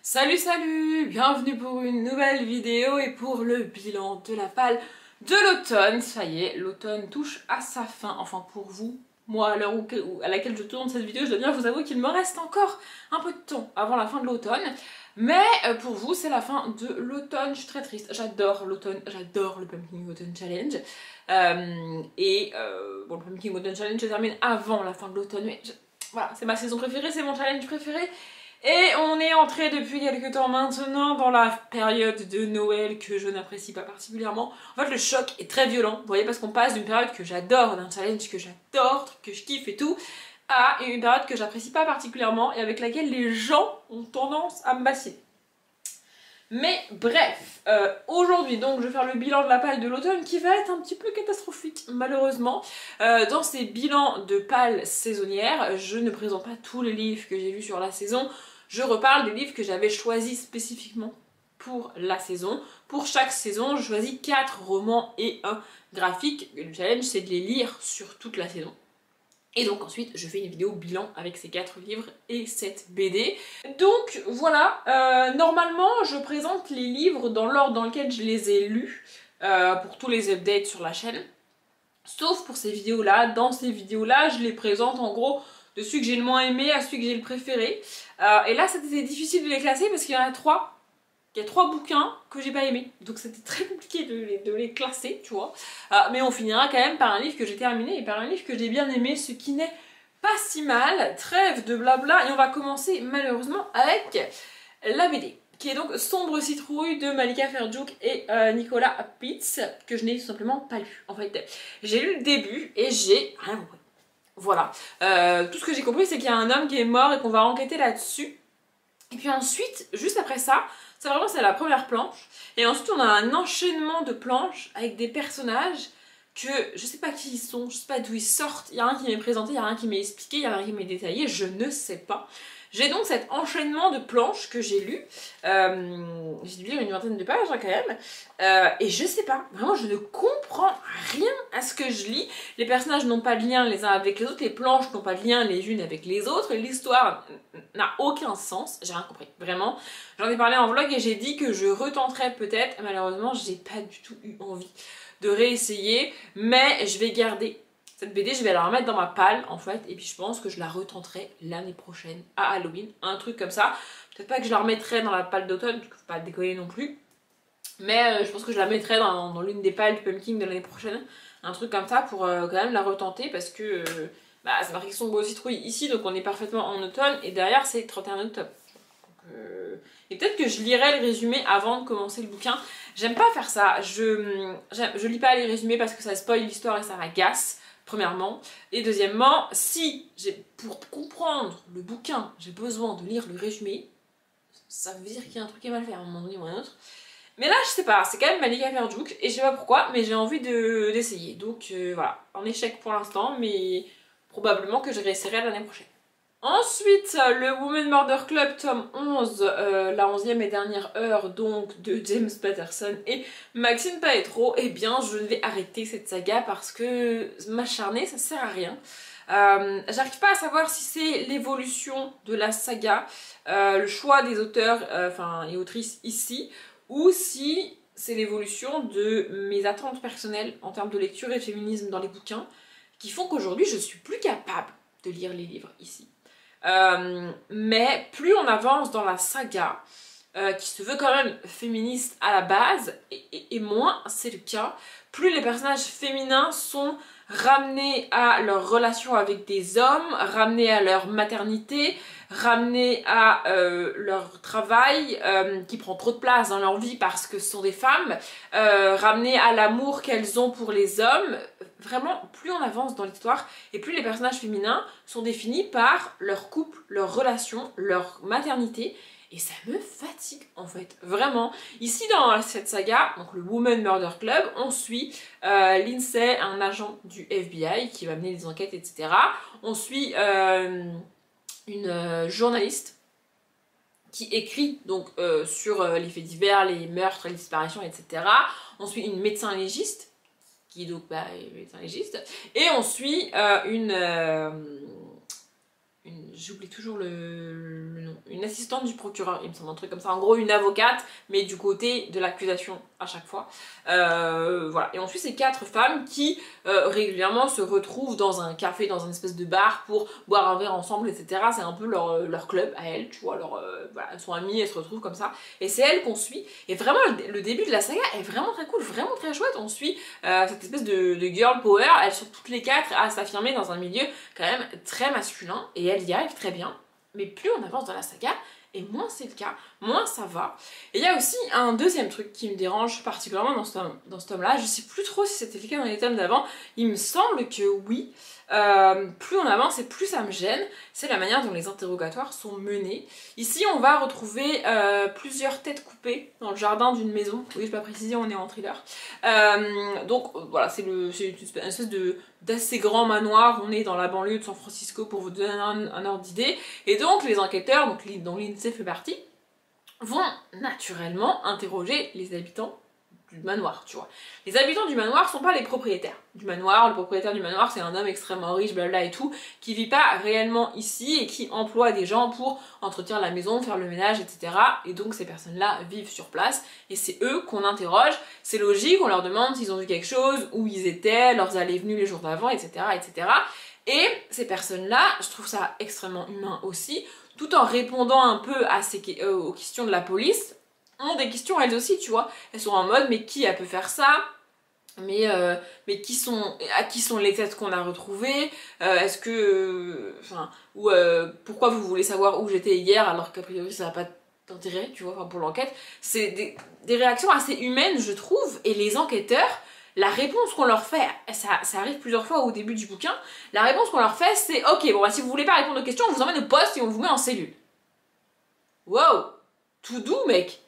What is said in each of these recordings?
Salut salut, bienvenue pour une nouvelle vidéo et pour le bilan de la palle de l'automne. Ça y est, l'automne touche à sa fin, enfin pour vous. Moi, à l'heure à laquelle je tourne cette vidéo, je dois bien vous avouer qu'il me reste encore un peu de temps avant la fin de l'automne. Mais pour vous, c'est la fin de l'automne, je suis très triste. J'adore l'automne, j'adore le Pumpkin Autumn Challenge. Bon, le Pumpkin Autumn Challenge se termine avant la fin de l'automne, mais voilà, c'est ma saison préférée, c'est mon challenge préféré. Et on est entré depuis quelques temps maintenant dans la période de Noël que je n'apprécie pas particulièrement. En fait, le choc est très violent, vous voyez, parce qu'on passe d'une période que j'adore, d'un challenge que j'adore, que je kiffe et tout, à une période que j'apprécie pas particulièrement et avec laquelle les gens ont tendance à me bassiner. Mais bref, aujourd'hui donc je vais faire le bilan de la palle de l'automne qui va être un petit peu catastrophique malheureusement. Dans ces bilans de palle saisonnières, je ne présente pas tous les livres que j'ai lus sur la saison, je reparle des livres que j'avais choisis spécifiquement pour la saison. Pour chaque saison, je choisis 4 romans et un graphique. Le challenge c'est de les lire sur toute la saison. Et donc ensuite je fais une vidéo bilan avec ces 4 livres et cette BD. Donc voilà, normalement je présente les livres dans l'ordre dans lequel je les ai lus pour tous les updates sur la chaîne. Sauf pour ces vidéos là, dans ces vidéos là je les présente en gros de celui que j'ai le moins aimé à celui que j'ai le préféré. Et là c'était difficile de les classer parce qu'il y en a 3. Il y a 3 bouquins que j'ai pas aimés, donc c'était très compliqué de les classer, tu vois. Mais on finira quand même par un livre que j'ai terminé et par un livre que j'ai bien aimé, ce qui n'est pas si mal. Trêve de blabla, et on va commencer malheureusement avec la BD, qui est donc Sombre Citrouille de Malika Ferjouk et Nicolas Pitts, que je n'ai tout simplement pas lu. En fait, j'ai lu le début et j'ai rien compris. Voilà. Tout ce que j'ai compris, c'est qu'il y a un homme qui est mort et qu'on va enquêter là-dessus. Et puis ensuite, juste après ça, c'est la première planche. Et ensuite on a un enchaînement de planches avec des personnages que je sais pas qui ils sont, je sais pas d'où ils sortent. Il y a un qui m'est présenté, il y a un qui m'est expliqué, il y a un qui m'est détaillé, je ne sais pas. J'ai donc cet enchaînement de planches que j'ai lu. J'ai dû lire une vingtaine de pages hein, quand même. Et je sais pas, vraiment je ne comprends rien à ce que je lis. Les personnages n'ont pas de lien les uns avec les autres, les planches n'ont pas de lien les unes avec les autres, l'histoire n'a aucun sens, j'ai rien compris, vraiment. J'en ai parlé en vlog et j'ai dit que je retenterais peut-être, malheureusement j'ai pas du tout eu envie de réessayer, mais je vais garder cette BD, je vais la remettre dans ma palle en fait, et puis je pense que je la retenterai l'année prochaine à Halloween, un truc comme ça. Peut-être pas que je la remettrai dans la palle d'automne, parce qu'il faut pas déconner non plus, mais je pense que je la mettrai dans l'une des palles du Pumpkin de l'année prochaine, un truc comme ça pour quand même la retenter, parce que c'est marqué Sombre Citrouille ici, donc on est parfaitement en automne, et derrière c'est 31 octobre. Et peut-être que je lirai le résumé avant de commencer le bouquin. J'aime pas faire ça, je lis pas les résumés parce que ça spoil l'histoire et ça m'agace, premièrement. Et deuxièmement, si pour comprendre le bouquin, j'ai besoin de lire le résumé, ça veut dire qu'il y a un truc qui est mal fait à un moment donné ou à un autre. Mais là, je sais pas, c'est quand même Malika Ferjouk et je sais pas pourquoi, mais j'ai envie d'essayer. Donc voilà, en échec pour l'instant, mais probablement que je réessayerai l'année prochaine. Ensuite, le Women Murder Club, tome 11, la 11e et dernière heure donc de James Patterson et Maxine Paetro. Eh bien, je vais arrêter cette saga parce que m'acharner, ça sert à rien. J'arrive pas à savoir si c'est l'évolution de la saga, le choix des auteurs et autrices ici, ou si c'est l'évolution de mes attentes personnelles en termes de lecture et de féminisme dans les bouquins, qui font qu'aujourd'hui je suis plus capable de lire les livres ici. Mais plus on avance dans la saga, qui se veut quand même féministe à la base, et moins c'est le cas, plus les personnages féminins sont ramenés à leur relation avec des hommes, ramenés à leur maternité, ramenés à leur travail qui prend trop de place dans leur vie parce que ce sont des femmes, ramenés à l'amour qu'elles ont pour les hommes. Vraiment, plus on avance dans l'histoire et plus les personnages féminins sont définis par leur couple, leur relation, leur maternité. Et ça me fatigue en fait, vraiment. Ici dans cette saga, donc le Women Murder Club, on suit Lindsay, un agent du FBI qui va mener des enquêtes, etc. On suit une journaliste qui écrit donc sur les faits divers, les meurtres, les disparitions, etc. On suit une médecin légiste, qui est donc médecin légiste, et on suit une j'oublie toujours le nom, une assistante du procureur, il me semble, un truc comme ça, en gros une avocate, mais du côté de l'accusation à chaque fois. Voilà, et ensuite c'est 4 femmes qui régulièrement se retrouvent dans un café, dans une espèce de bar pour boire un verre ensemble, etc. C'est un peu leur club à elles, tu vois, voilà, elles sont amies, elles se retrouvent comme ça, et c'est elles qu'on suit, et vraiment le début de la saga est vraiment très cool, vraiment très chouette. On suit cette espèce de girl power, elles sont toutes les 4 à s'affirmer dans un milieu quand même très masculin, et elles y arrivent très bien, mais plus on avance dans la saga, et moins c'est le cas, moins ça va. Et il y a aussi un deuxième truc qui me dérange particulièrement dans ce tome-là, je sais plus trop si c'était le cas dans les tomes d'avant, il me semble que oui. Plus on avance et plus ça me gêne, c'est la manière dont les interrogatoires sont menés. Ici on va retrouver plusieurs têtes coupées dans le jardin d'une maison, oui je peux pas préciser, on est en thriller. Donc voilà, c'est une espèce d'assez grand manoir, on est dans la banlieue de San Francisco pour vous donner un ordre d'idée, et donc les enquêteurs, dont l'INSEE fait partie, vont naturellement interroger les habitants du manoir, tu vois. Les habitants du manoir sont pas les propriétaires du manoir. Le propriétaire du manoir, c'est un homme extrêmement riche, blabla et tout, qui vit pas réellement ici et qui emploie des gens pour entretenir la maison, faire le ménage, etc. Et donc ces personnes-là vivent sur place et c'est eux qu'on interroge. C'est logique, on leur demande s'ils ont vu quelque chose, où ils étaient, leurs allées et venues les jours d'avant, etc., etc. Et ces personnes-là, je trouve ça extrêmement humain aussi, tout en répondant un peu à aux questions de la police, ont des questions elles aussi, tu vois. Elles sont en mode, mais qui a pu faire ça? Mais à qui sont les têtes qu'on a retrouvées? Est-ce que... pourquoi vous voulez savoir où j'étais hier alors qu'a priori ça n'a pas d'intérêt, tu vois, enfin, pour l'enquête. C'est des réactions assez humaines, je trouve, et les enquêteurs, la réponse qu'on leur fait, ça arrive plusieurs fois au début du bouquin, la réponse qu'on leur fait c'est « Ok, bon bah si vous voulez pas répondre aux questions, on vous emmène au poste et on vous met en cellule. » Wow! Tout doux, mec!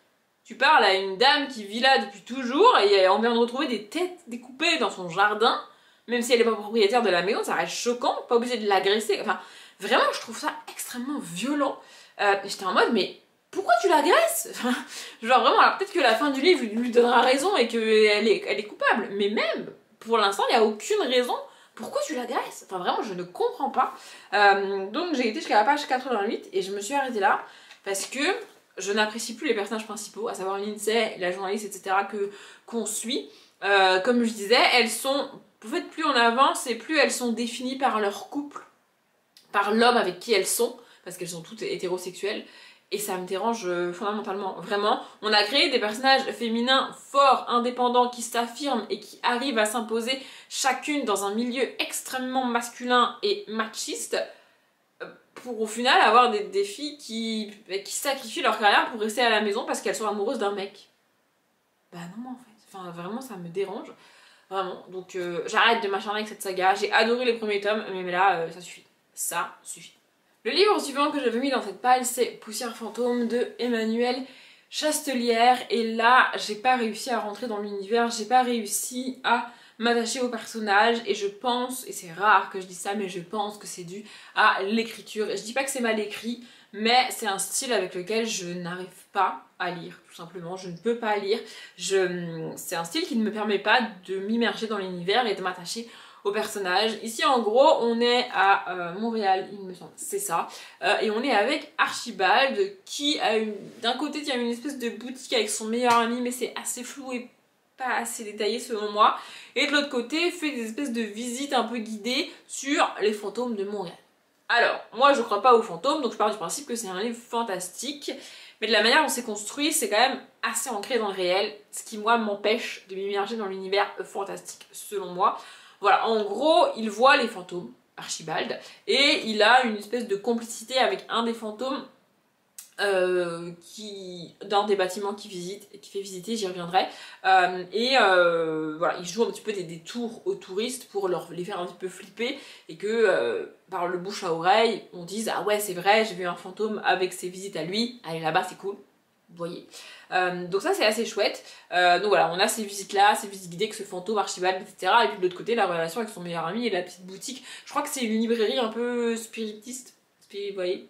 Tu parles à une dame qui vit là depuis toujours et on vient de retrouver des têtes découpées dans son jardin, même si elle n'est pas propriétaire de la maison, ça reste choquant, pas obligé de l'agresser. Enfin, vraiment, je trouve ça extrêmement violent. J'étais en mode, mais pourquoi tu l'agresses? Enfin, genre vraiment, alors peut-être que la fin du livre lui donnera raison et qu'elle elle est coupable, mais même, pour l'instant, il n'y a aucune raison. Pourquoi tu l'agresses? Enfin vraiment, je ne comprends pas. Donc j'ai été jusqu'à la page 88 et je me suis arrêtée là parce que je n'apprécie plus les personnages principaux, à savoir Lindsay, la journaliste, etc. qu'on suit. Comme je disais, elles sont... En fait, plus on avance et plus elles sont définies par leur couple, par l'homme avec qui elles sont, parce qu'elles sont toutes hétérosexuelles. Et ça me dérange fondamentalement, vraiment. On a créé des personnages féminins forts, indépendants, qui s'affirment et qui arrivent à s'imposer chacune dans un milieu extrêmement masculin et machiste, pour au final avoir des filles qui sacrifient leur carrière pour rester à la maison parce qu'elles sont amoureuses d'un mec. Bah non en fait, enfin vraiment ça me dérange, vraiment. Donc j'arrête de m'acharner avec cette saga, j'ai adoré les premiers tomes, mais là ça suffit, ça suffit. Le livre suivant que j'avais mis dans cette pile c'est Poussière fantôme de Emmanuelle Chastelière, et là j'ai pas réussi à rentrer dans l'univers, j'ai pas réussi à m'attacher au personnage, et je pense, et c'est rare que je dise ça, mais je pense que c'est dû à l'écriture. Je dis pas que c'est mal écrit, mais c'est un style avec lequel je n'arrive pas à lire, tout simplement. Je ne peux pas lire. C'est un style qui ne me permet pas de m'immerger dans l'univers et de m'attacher au personnage. Ici en gros on est à Montréal, il me semble, c'est ça, et on est avec Archibald qui a d'un côté il y a une espèce de boutique avec son meilleur ami, mais c'est assez flou et pas assez détaillé selon moi, et de l'autre côté fait des espèces de visites un peu guidées sur les fantômes de Montréal. Alors, moi je crois pas aux fantômes, donc je pars du principe que c'est un livre fantastique, mais de la manière dont c'est construit, c'est quand même assez ancré dans le réel, ce qui moi m'empêche de m'immerger dans l'univers fantastique selon moi. Voilà, en gros, il voit les fantômes, Archibald, et il a une espèce de complicité avec un des fantômes dans des bâtiments qui fait visiter, j'y reviendrai. Voilà, il joue un petit peu des tours aux touristes pour les faire un petit peu flipper, et que par le bouche à oreille, on dise ah ouais c'est vrai, j'ai vu un fantôme avec ses visites à lui, allez là-bas c'est cool. Vous voyez. Donc ça c'est assez chouette. Donc voilà, on a ces visites là, ces visites guidées avec ce fantôme, Archibald, etc. Et puis de l'autre côté, la relation avec son meilleur ami et la petite boutique. Je crois que c'est une librairie un peu spiritiste. Vous voyez,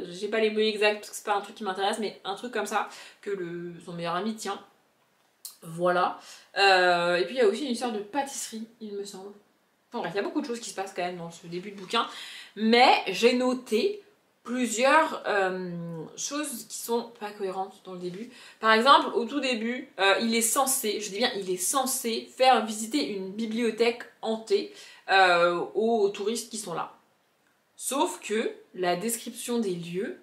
j'ai pas les mots exacts parce que c'est pas un truc qui m'intéresse, mais un truc comme ça que son meilleur ami tient. Voilà. Et puis il y a aussi une histoire de pâtisserie, il me semble. Enfin bref, il y a beaucoup de choses qui se passent quand même dans ce début de bouquin. Mais j'ai noté plusieurs choses qui sont pas cohérentes dans le début. Par exemple, au tout début, il est censé, je dis bien il est censé faire visiter une bibliothèque hantée aux touristes qui sont là. Sauf que la description des lieux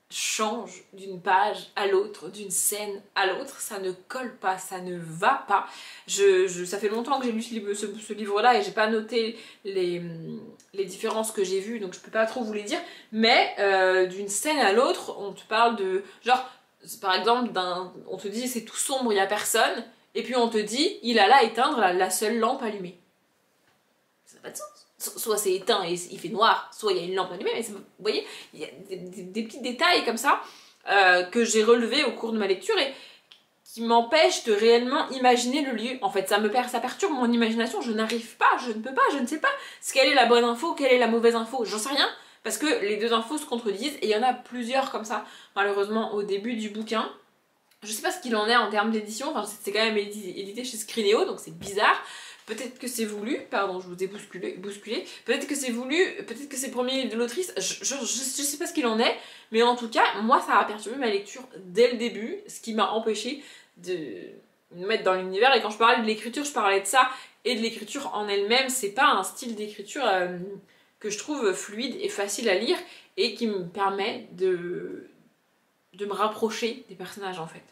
change d'une page à l'autre, d'une scène à l'autre, ça ne colle pas, ça ne va pas. Ça fait longtemps que j'ai lu ce livre-là et j'ai pas noté les différences que j'ai vues, donc je peux pas trop vous les dire, mais d'une scène à l'autre, on te parle de... Genre, par exemple, on te dit c'est tout sombre, il y a personne, et puis on te dit il a là éteindre la seule lampe allumée. Ça n'a pas de sens. Soit c'est éteint et il fait noir, soit il y a une lampe allumée, mais vous voyez, il y a des petits détails comme ça que j'ai relevés au cours de ma lecture et qui m'empêchent de réellement imaginer le lieu. En fait, ça perturbe mon imagination, je n'arrive pas, je ne peux pas, je ne sais pas quelle est la bonne info, quelle est la mauvaise info, j'en sais rien, parce que les deux infos se contredisent et il y en a plusieurs comme ça, malheureusement, au début du bouquin. Je sais pas ce qu'il en est en termes d'édition, enfin c'est quand même édité chez Scrinéo, donc c'est bizarre. Peut-être que c'est voulu, pardon, je vous ai bousculé. Peut-être que c'est voulu, peut-être que c'est le premier de l'autrice, je sais pas ce qu'il en est, mais en tout cas, moi ça a perturbé ma lecture dès le début, ce qui m'a empêché de me mettre dans l'univers. Et quand je parlais de l'écriture, je parlais de ça, et de l'écriture en elle-même, c'est pas un style d'écriture que je trouve fluide et facile à lire, et qui me permet de me rapprocher des personnages en fait.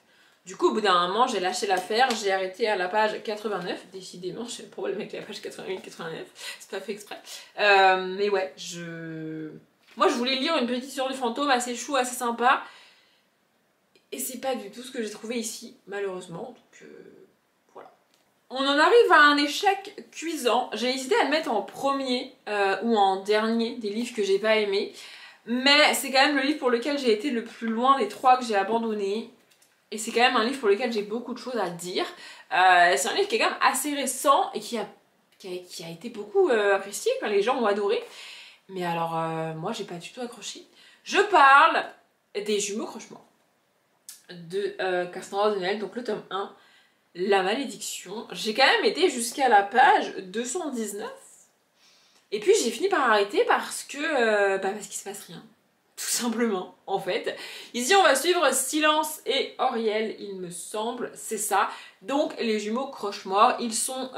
Du coup, au bout d'un moment, j'ai lâché l'affaire, j'ai arrêté à la page 89, décidément, j'ai un problème avec la page 88-89, c'est pas fait exprès. Mais ouais, moi je voulais lire une petite histoire du fantôme assez chou, assez sympa, et c'est pas du tout ce que j'ai trouvé ici, malheureusement, donc voilà. On en arrive à un échec cuisant, j'ai hésité à le mettre en premier ou en dernier des livres que j'ai pas aimés, mais c'est quand même le livre pour lequel j'ai été le plus loin des trois que j'ai abandonnés. Et c'est quand même un livre pour lequel j'ai beaucoup de choses à dire. C'est un livre qui est quand même assez récent et qui a été beaucoup apprécié, quand les gens ont adoré. Mais alors, moi j'ai pas du tout accroché. Je parle des Jumeaux Croche-Mort de Cassandra O'Donnell, donc le tome 1, La Malédiction. J'ai quand même été jusqu'à la page 219. Et puis j'ai fini par arrêter parce que parce qu'il se passe rien. Tout simplement, en fait. Ici, on va suivre Silence et Auriel, il me semble, c'est ça. Donc, les jumeaux Croche-Mort, ils sont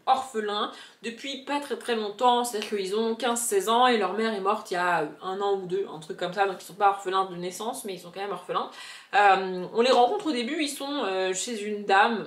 orphelins depuis pas très longtemps, c'est-à-dire qu'ils ont 15-16 ans et leur mère est morte il y a un an ou deux, un truc comme ça, donc ils sont pas orphelins de naissance, mais ils sont quand même orphelins. On les rencontre au début, ils sont chez une dame.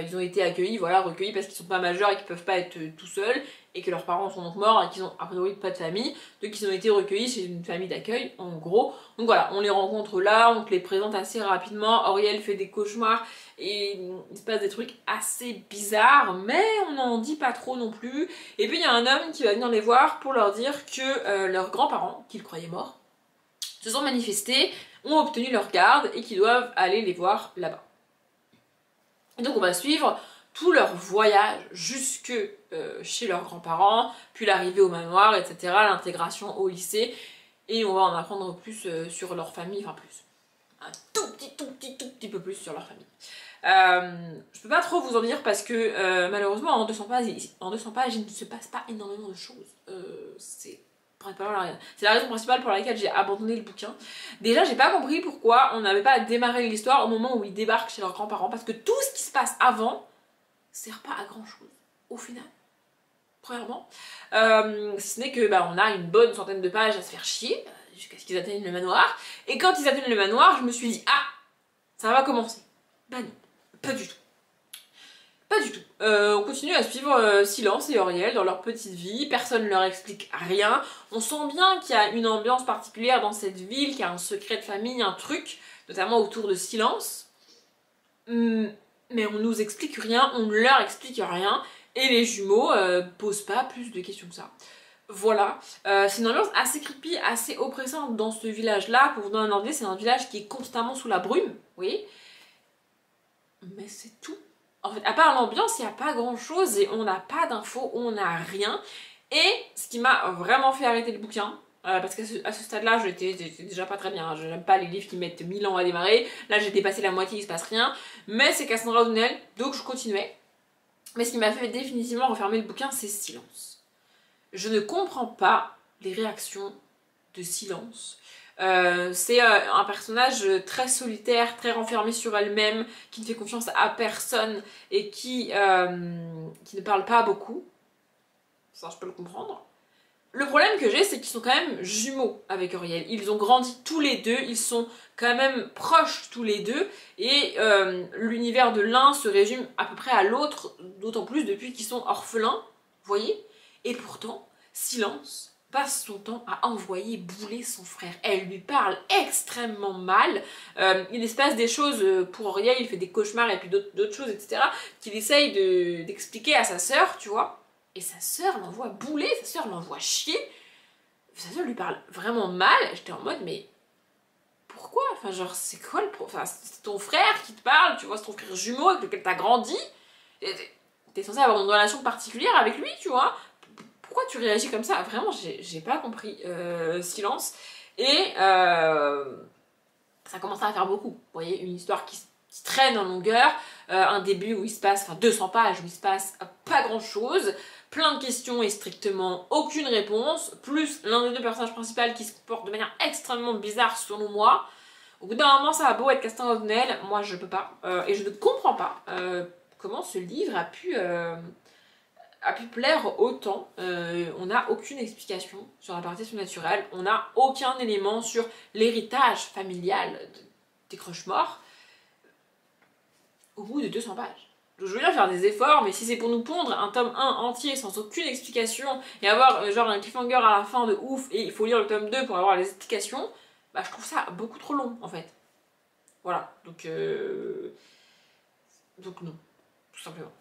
Ils ont été accueillis, voilà, recueillis parce qu'ils sont pas majeurs et qu'ils peuvent pas être tout seuls et que leurs parents sont donc morts et qu'ils ont a priori pas de famille, donc ils ont été recueillis chez une famille d'accueil en gros. Donc voilà, on les rencontre là, on te les présente assez rapidement. Auriel fait des cauchemars et il se passe des trucs assez bizarres, mais on n'en dit pas trop non plus. Et puis il y a un homme qui va venir les voir pour leur dire que leurs grands-parents, qu'ils croyaient morts, se sont manifestés, ont obtenu leur garde et qu'ils doivent aller les voir là-bas. Et donc on va suivre tout leur voyage jusque chez leurs grands-parents, puis l'arrivée au manoir, etc., l'intégration au lycée, et on va en apprendre plus sur leur famille, enfin plus, un tout petit peu plus sur leur famille. Je peux pas trop vous en dire parce que malheureusement en 200 pages il ne se passe pas énormément de choses. C'est la raison principale pour laquelle j'ai abandonné le bouquin. Déjà, j'ai pas compris pourquoi on n'avait pas démarré l'histoire au moment où ils débarquent chez leurs grands-parents, parce que tout ce qui se passe avant sert pas à grand chose, au final. Premièrement. Si ce n'est que on a une bonne centaine de pages à se faire chier, jusqu'à ce qu'ils atteignent le manoir. Et quand ils atteignent le manoir, je me suis dit, ah, ça va commencer. Bah non, pas du tout. Pas du tout. On continue à suivre Silence et Auriel dans leur petite vie, personne ne leur explique rien. On sent bien qu'il y a une ambiance particulière dans cette ville, qu'il y a un secret de famille, un truc, notamment autour de Silence. Mais on nous explique rien, on ne leur explique rien, et les jumeaux posent pas plus de questions que ça. Voilà, c'est une ambiance assez creepy, assez oppressante dans ce village-là. Pour vous donner un ordre, c'est un village qui est constamment sous la brume, oui. Mais c'est tout. En fait, à part l'ambiance, il n'y a pas grand chose et on n'a pas d'infos, on n'a rien. Et ce qui m'a vraiment fait arrêter le bouquin, parce qu'à ce stade-là, j'étais déjà pas très bien. Je n'aime pas les livres qui mettent 1000 ans à démarrer. Là, j'ai dépassé la moitié, il se passe rien. Mais c'est Cassandra O'Donnell, donc je continuais. Mais ce qui m'a fait définitivement refermer le bouquin, c'est Silence. Je ne comprends pas les réactions de Silence. C'est un personnage très solitaire, très renfermé sur elle-même, qui ne fait confiance à personne et qui ne parle pas beaucoup. Ça, je peux le comprendre. Le problème que j'ai, c'est qu'ils sont quand même jumeaux avec Uriel. Ils ont grandi tous les deux, ils sont quand même proches tous les deux, et l'univers de l'un se résume à peu près à l'autre, d'autant plus depuis qu'ils sont orphelins, vous voyez. Et pourtant, Silence passe son temps à envoyer bouler son frère. Elle lui parle extrêmement mal. Il se passe des choses pour Uriel, il fait des cauchemars et puis d'autres choses, etc., qu'il essaye d'expliquer à sa sœur, tu vois. Et sa sœur l'envoie bouler, sa sœur l'envoie chier. Sa sœur lui parle vraiment mal. J'étais en mode, mais pourquoi? Enfin, genre, c'est quoi le Enfin, c'est ton frère qui te parle, tu vois, c'est ton frère jumeau avec lequel t'as grandi. T'es censé avoir une relation particulière avec lui, tu vois. Pourquoi tu réagis comme ça? Vraiment, j'ai pas compris. Silence. Et ça commence à faire beaucoup. Vous voyez, une histoire qui traîne en longueur. Un début où il se passe, enfin 200 pages où il se passe pas grand chose. Plein de questions et strictement aucune réponse, plus l'un des deux personnages principaux qui se comporte de manière extrêmement bizarre selon moi. Au bout d'un moment, ça a beau être Castin O'Donnell, moi je peux pas. Et je ne comprends pas comment ce livre a pu plaire autant. On n'a aucune explication sur la partie surnaturelle, on n'a aucun élément sur l'héritage familial des Croche-Morts. Au bout de 200 pages. Donc, je veux bien faire des efforts, mais si c'est pour nous pondre un tome 1 entier sans aucune explication et avoir genre un cliffhanger à la fin de ouf et il faut lire le tome 2 pour avoir les explications, bah je trouve ça beaucoup trop long en fait. Voilà, donc non, tout simplement.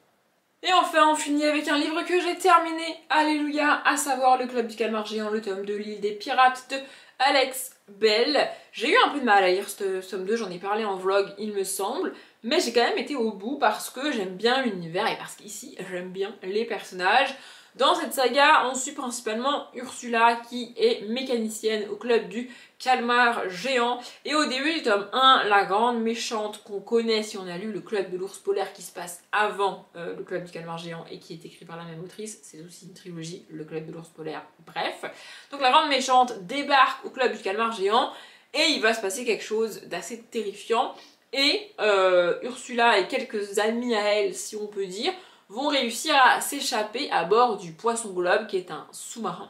Et enfin, on finit avec un livre que j'ai terminé, alléluia, à savoir Le Club du Calmar Géant, le tome de l'île des pirates de Alex Bell. J'ai eu un peu de mal à lire ce tome 2, j'en ai parlé en vlog, il me semble, mais j'ai quand même été au bout parce que j'aime bien l'univers et parce qu'ici, j'aime bien les personnages. Dans cette saga, on suit principalement Ursula qui est mécanicienne au club du calmar géant. Et au début du tome 1, la grande méchante qu'on connaît si on a lu le club de l'ours polaire qui se passe avant le club du calmar géant et qui est écrit par la même autrice, c'est aussi une trilogie, le club de l'ours polaire, bref. Donc la grande méchante débarque au club du calmar géant et il va se passer quelque chose d'assez terrifiant. Et Ursula et quelques amis à elle, si on peut dire, vont réussir à s'échapper à bord du Poisson Globe qui est un sous-marin.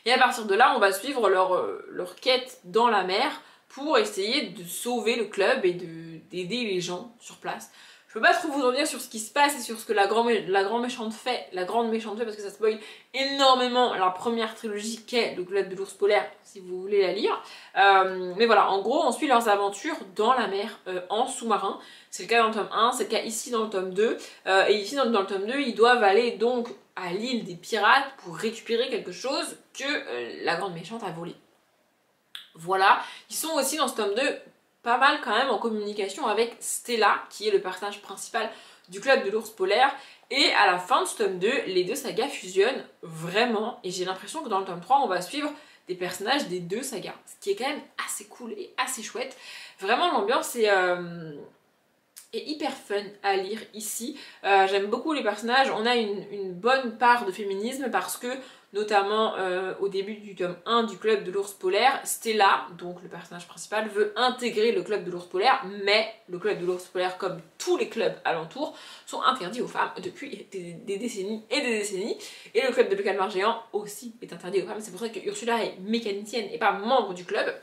Et à partir de là, on va suivre leur quête dans la mer pour essayer de sauver le club et d'aider les gens sur place. Je peux pas trop vous en dire sur ce qui se passe et sur ce que la grande méchante fait parce que ça spoil énormément la première trilogie qu'est le club de l'ours polaire si vous voulez la lire. Mais voilà, en gros on suit leurs aventures dans la mer en sous-marin. C'est le cas dans le tome 1, c'est le cas ici dans le tome 2. Et ici dans le tome 2, ils doivent aller donc à l'île des pirates pour récupérer quelque chose que la grande méchante a volé. Voilà, ils sont aussi dans ce tome 2 pas mal quand même en communication avec Stella, qui est le personnage principal du club de l'ours polaire. Et à la fin de ce tome 2, les deux sagas fusionnent vraiment. Et j'ai l'impression que dans le tome 3, on va suivre des personnages des deux sagas. Ce qui est quand même assez cool et assez chouette. Vraiment, l'ambiance est hyper fun à lire ici. J'aime beaucoup les personnages. On a une bonne part de féminisme parce que notamment au début du tome 1 du club de l'ours polaire, Stella, donc le personnage principal, veut intégrer le club de l'ours polaire, mais le club de l'ours polaire, comme tous les clubs alentours, sont interdits aux femmes depuis des décennies et des décennies, et le club de calmar géant aussi est interdit aux femmes. C'est pour ça que Ursula est mécanicienne et pas membre du club.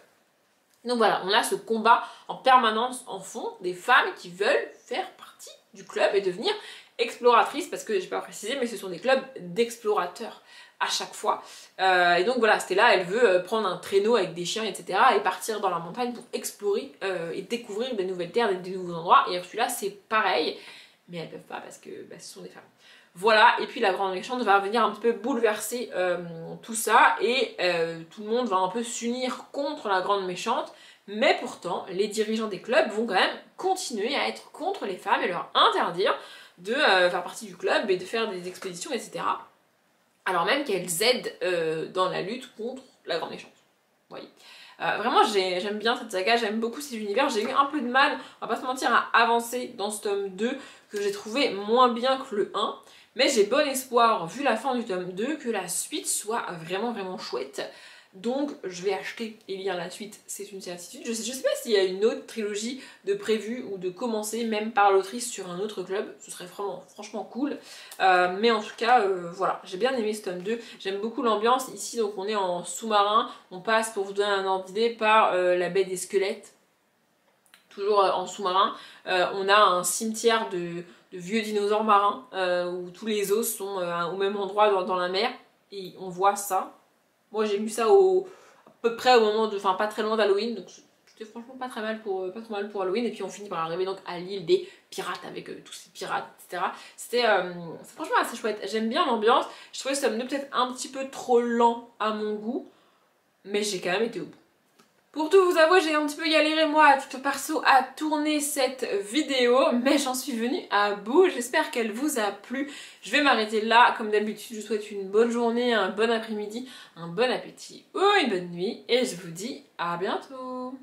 Donc voilà, on a ce combat en permanence en fond des femmes qui veulent faire partie du club et devenir exploratrices, parce que j'ai pas précisé, mais ce sont des clubs d'explorateurs à chaque fois. Et donc voilà, Stella, elle veut prendre un traîneau avec des chiens, etc. et partir dans la montagne pour explorer et découvrir des nouvelles terres, des nouveaux endroits. Et Ursula, c'est pareil, mais elles peuvent pas parce que ce sont des femmes. Voilà, et puis la grande méchante va venir un petit peu bouleverser tout ça et tout le monde va un peu s'unir contre la grande méchante, mais pourtant les dirigeants des clubs vont quand même continuer à être contre les femmes et leur interdire de faire partie du club et de faire des expéditions, etc. Alors même qu'elles aident dans la lutte contre la grande méchante. Vous voyez. Vraiment j'aime bien cette saga, j'aime beaucoup cet univers. J'ai eu un peu de mal, on va pas se mentir, à avancer dans ce tome 2 que j'ai trouvé moins bien que le 1. Mais j'ai bon espoir, vu la fin du tome 2, que la suite soit vraiment chouette. Donc je vais acheter et lire la suite, c'est une certitude. Je sais pas s'il y a une autre trilogie de prévue ou de commencer même par l'autrice sur un autre club, ce serait vraiment franchement cool. Mais en tout cas, voilà, j'ai bien aimé ce tome 2, j'aime beaucoup l'ambiance. Ici donc on est en sous-marin, on passe pour vous donner un ordre d'idée par la baie des squelettes, toujours en sous-marin. On a un cimetière de vieux dinosaures marins où tous les os sont au même endroit dans la mer et on voit ça. Moi j'ai lu ça à peu près au moment de, enfin pas très loin d'Halloween, donc c'était franchement pas trop mal pour Halloween. Et puis on finit par arriver donc à l'île des pirates avec tous ces pirates, etc. C'était franchement assez chouette. J'aime bien l'ambiance. Je trouvais ce tome 2 peut-être un petit peu trop lent à mon goût, mais j'ai quand même été au bout. Pour tout vous avouer, j'ai un petit peu galéré moi à titre perso à tourner cette vidéo, mais j'en suis venue à bout. J'espère qu'elle vous a plu. Je vais m'arrêter là. Comme d'habitude, je vous souhaite une bonne journée, un bon après-midi, un bon appétit ou une bonne nuit. Et je vous dis à bientôt.